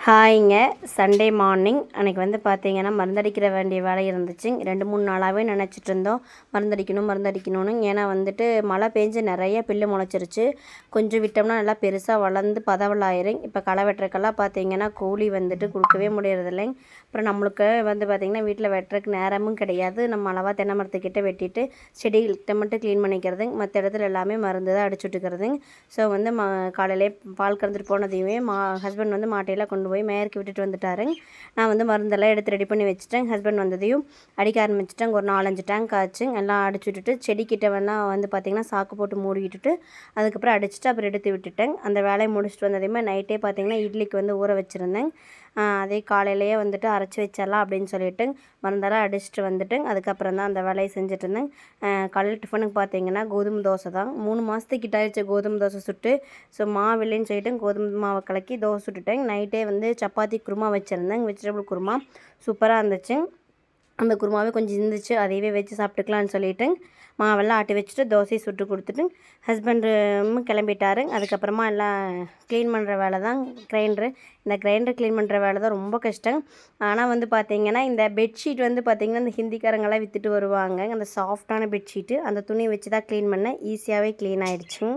ஹாய்ங்க. Sunday morning அன்றைக்கி வந்து பார்த்திங்கன்னா மருந்தடிக்கிற வேண்டிய வேலை இருந்துச்சு. 2-3 நாளாகவே நினச்சிட்டு இருந்தோம் மருந்தடிக்கணும்னு. ஏன்னா வந்துட்டு மழை பெஞ்சு நிறைய புல்லு முளைச்சிருச்சு. கொஞ்சம் விட்டோம்னா நல்லா பெருசாக வளர்ந்து பதவலாயிரும். இப்போ களை வெட்டுறக்கெல்லாம் பார்த்திங்கன்னா கூலி வந்துட்டு கொடுக்கவே முடியறதில்லைங்க. அப்புறம் நம்மளுக்கு வந்து பார்த்திங்கன்னா வீட்டில் வெட்டுறதுக்கு நேரமும் கிடையாது. நம்ம அளவாக தென்னை மரத்துக்கிட்ட வெட்டிட்டு செடிகிட்ட மட்டும் க்ளீன் பண்ணிக்கிறதுங்க. மற்ற இடத்துல எல்லாமே மருந்து தான் அடிச்சு விட்டுக்கிறதுங்க. ஸோ வந்து காலையிலே பால் கறந்துட்டு போனதையுமே ஹஸ்பண்ட் வந்து மாட்டையெல்லாம் கொண்டு போய் மேயருக்கு விட்டுட்டு வந்துட்டாருங்க. நான் வந்து மருந்தெல்லாம் எடுத்து ரெடி பண்ணி வச்சுட்டேன். ஹஸ்பண்ட் வந்ததையும் அடிக்க ஆரம்பிச்சிட்டேங்க. ஒரு 4-5 டேங்க் ஆச்சுங்க. எல்லாம் அடிச்சு விட்டுட்டு செடிக்கிட்ட வந்து பார்த்திங்கன்னா சாக்கு போட்டு மூடி விட்டுட்டு அதுக்கப்புறம் அடிச்சுட்டு அப்புறம் எடுத்து விட்டுட்டேங்க. அந்த வேலையை முடிச்சுட்டு வந்ததையுமே நைட்டே பார்த்திங்கன்னா இட்லிக்கு வந்து ஊற வச்சுருந்தேங்க. அதே காலையிலேயே வந்துட்டு அரைச்சி வச்சிடலாம் அப்படின்னு சொல்லிட்டு மருந்தெல்லாம் அடிச்சுட்டு வந்துட்டு அதுக்கப்புறம் தான் அந்த வேலையை செஞ்சுட்டு இருந்தேங்க. காலையில் டிஃபனுக்கு பார்த்திங்கன்னா கோதுமை தோசை தான். 3 மாதத்துக்கிட்ட ஆயிடுச்சு கோதுமை தோசை சுட்டு. ஸோ மாவு இல்லைன்னு சொல்லிட்டு கோதுமை மாவை கலக்கி தோசை சுட்டுட்டேங்க. நைட்டே வந்து சப்பாத்தி குருமா வச்சுருந்தேங்க. வெஜிடபிள் குருமா சூப்பராக இருந்துச்சு. அந்த குருமாவே கொஞ்சம் இருந்துச்சு, அதையவே வச்சு சாப்பிட்டுக்கலான்னு சொல்லிவிட்டு மாவெல்லாம் ஆட்டி வச்சுட்டு தோசையை சுட்டு கொடுத்துட்டு ஹஸ்பண்டும் கிளம்பிட்டாரு. அதுக்கப்புறமா எல்லாம் க்ளீன் பண்ணுற வேலை தான் இந்த கிரைண்டர் க்ளீன் பண்ணுற வேலை தான் ரொம்ப கஷ்டம். ஆனால் வந்து பார்த்திங்கன்னா இந்த பெட்ஷீட் வந்து பார்த்திங்கன்னா இந்த ஹிந்திக்காரங்கெல்லாம் விற்றுட்டு வருவாங்க. அந்த சாஃப்டான பெட்ஷீட்டு அந்த துணியை வச்சு தான் க்ளீன் பண்ணேன். ஈஸியாகவே க்ளீன் ஆகிடுச்சு.